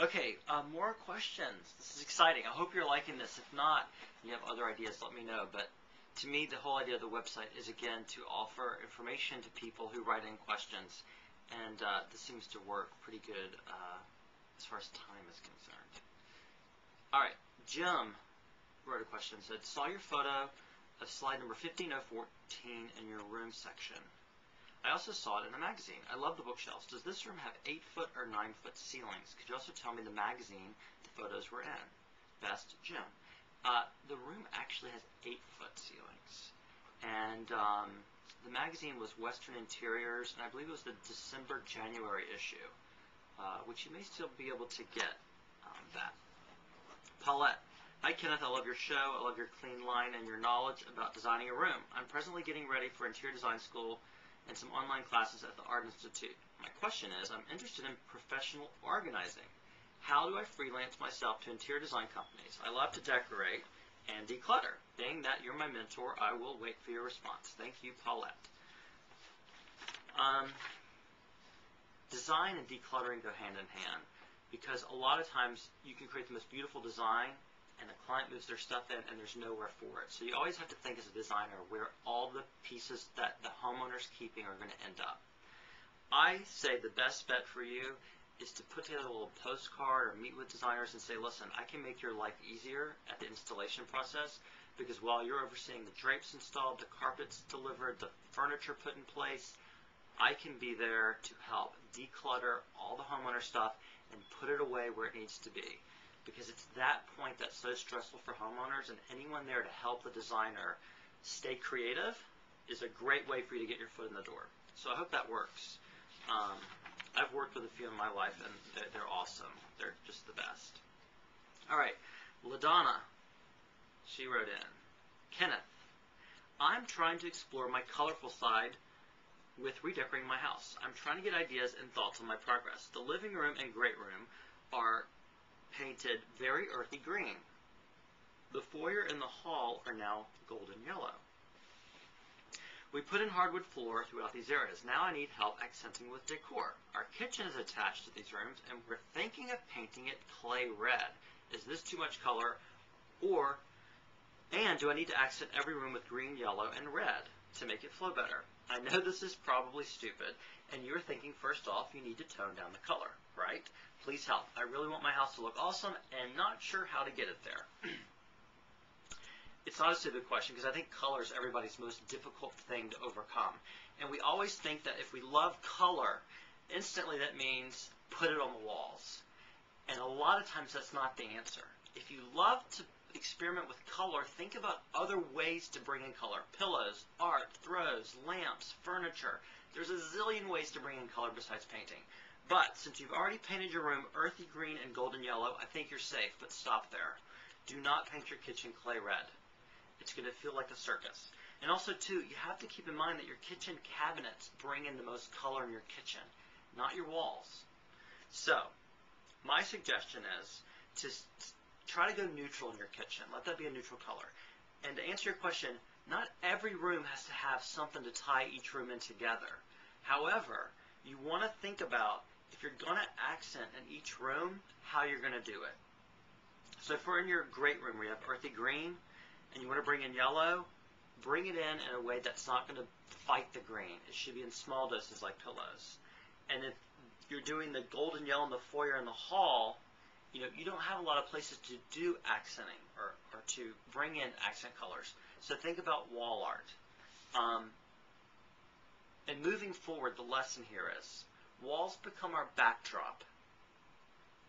Okay, more questions. This is exciting. I hope you're liking this. If not, you have other ideas, let me know. But to me, the whole idea of the website is, again, to offer information to people who write in questions. And this seems to work pretty good as far as time is concerned. All right, Jim wrote a question. Said, saw your photo of slide number 15014 in your room section. I also saw it in a magazine. I love the bookshelves. Does this room have 8-foot or 9-foot ceilings? Could you also tell me the magazine the photos were in? Best, Jim. The room actually has 8-foot ceilings. And the magazine was Western Interiors, and I believe it was the December-January issue, which you may still be able to get that. Paulette. Hi, Kenneth. I love your show. I love your clean line and your knowledge about designing a room. I'm presently getting ready for interior design school and some online classes at the Art Institute. My question is, I'm interested in professional organizing. How do I freelance myself to interior design companies? I love to decorate and declutter. Being that you're my mentor, I will wait for your response. Thank you, Paulette. Design and decluttering go hand in hand, because a lot of times you can create the most beautiful design and the client moves their stuff in and there's nowhere for it. So you always have to think as a designer where all the pieces that the homeowner's keeping are going to end up. I say the best bet for you is to put together a little postcard or meet with designers and say, listen, I can make your life easier at the installation process, because while you're overseeing the drapes installed, the carpets delivered, the furniture put in place, I can be there to help declutter all the homeowner stuff and put it away where it needs to be. Because it's that point that's so stressful for homeowners, and anyone there to help the designer stay creative is a great way for you to get your foot in the door. So I hope that works. I've worked with a few in my life, and they're awesome. They're just the best. All right, LaDonna, she wrote in, Kenneth, I'm trying to explore my colorful side with redecorating my house. I'm trying to get ideas and thoughts on my progress. The living room and great room are painted very earthy green. The foyer and the hall are now golden yellow. We put in hardwood floor throughout these areas. Now I need help accenting with decor. Our kitchen is attached to these rooms, and we're thinking of painting it clay red. Is this too much color? And do I need to accent every room with green, yellow, and red to make it flow better? I know this is probably stupid, and you're thinking, first off, you need to tone down the color, right? Please help. I really want my house to look awesome and not sure how to get it there. It's not a stupid question, because I think color is everybody's most difficult thing to overcome. And we always think that if we love color, instantly that means put it on the walls. And a lot of times that's not the answer. If you love to experiment with color, think about other ways to bring in color. Pillows, art, throws, lamps, furniture. There's a zillion ways to bring in color besides painting. But since you've already painted your room earthy green and golden yellow, I think you're safe, but stop there. Do not paint your kitchen clay red. It's going to feel like a circus. And also, too, you have to keep in mind that your kitchen cabinets bring in the most color in your kitchen, not your walls. So, my suggestion is to try to go neutral in your kitchen. Let that be a neutral color. And to answer your question, not every room has to have something to tie each room in together. However, you want to think about, if you're going to accent in each room, how you're going to do it. So if we're in your great room where you have earthy green, and you want to bring in yellow, bring it in a way that's not going to fight the green. It should be in small doses like pillows. And if you're doing the golden yellow in the foyer and the hall, you don't have a lot of places to do accenting or to bring in accent colors. So think about wall art. And moving forward, the lesson here is walls become our backdrop,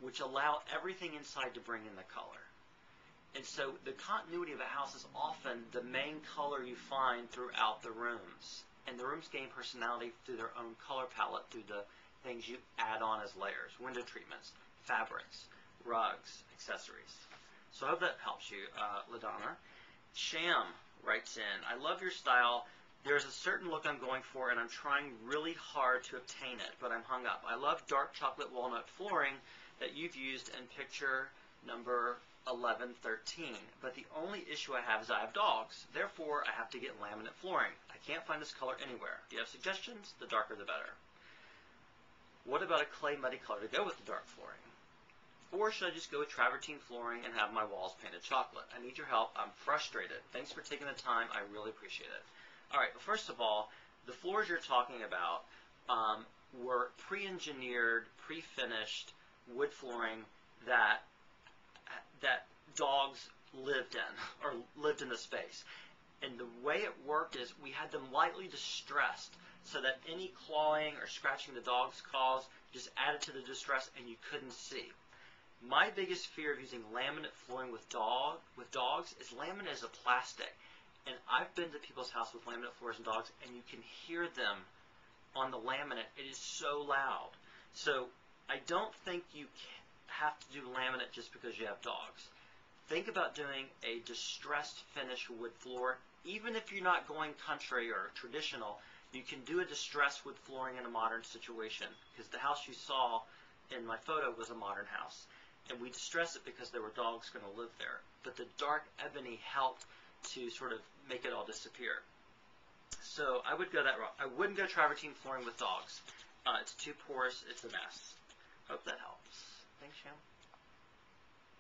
which allow everything inside to bring in the color. And so the continuity of a house is often the main color you find throughout the rooms. And the rooms gain personality through their own color palette, through the things you add on as layers, window treatments, fabrics, rugs, accessories. So I hope that helps you, LaDonna. Sham writes in, I love your style. There's a certain look I'm going for, and I'm trying really hard to obtain it, but I'm hung up. I love dark chocolate walnut flooring that you've used in picture number 1113, but the only issue I have is I have dogs. Therefore, I have to get laminate flooring. I can't find this color anywhere. Do you have suggestions? The darker the better. What about a clay muddy color to go with the dark flooring? Or should I just go with travertine flooring and have my walls painted chocolate? I need your help. I'm frustrated. Thanks for taking the time. I really appreciate it. All right, well, first of all, the floors you're talking about were pre-engineered, pre-finished wood flooring that dogs lived in, or lived in the space. And the way it worked is we had them lightly distressed so that any clawing or scratching the dogs caused just added to the distress and you couldn't see. My biggest fear of using laminate flooring with dogs is laminate is a plastic. And I've been to people's house with laminate floors and dogs, and you can hear them on the laminate. It is so loud. So I don't think you have to do laminate just because you have dogs. Think about doing a distressed finish wood floor. Even if you're not going country or traditional, you can do a distressed wood flooring in a modern situation, because the house you saw in my photo was a modern house. And we distressed it because there were dogs going to live there. But the dark ebony helped to sort of make it all disappear. So I would go that route. I wouldn't go travertine flooring with dogs. It's too porous. It's a mess. Hope that helps. Thanks, Shannon.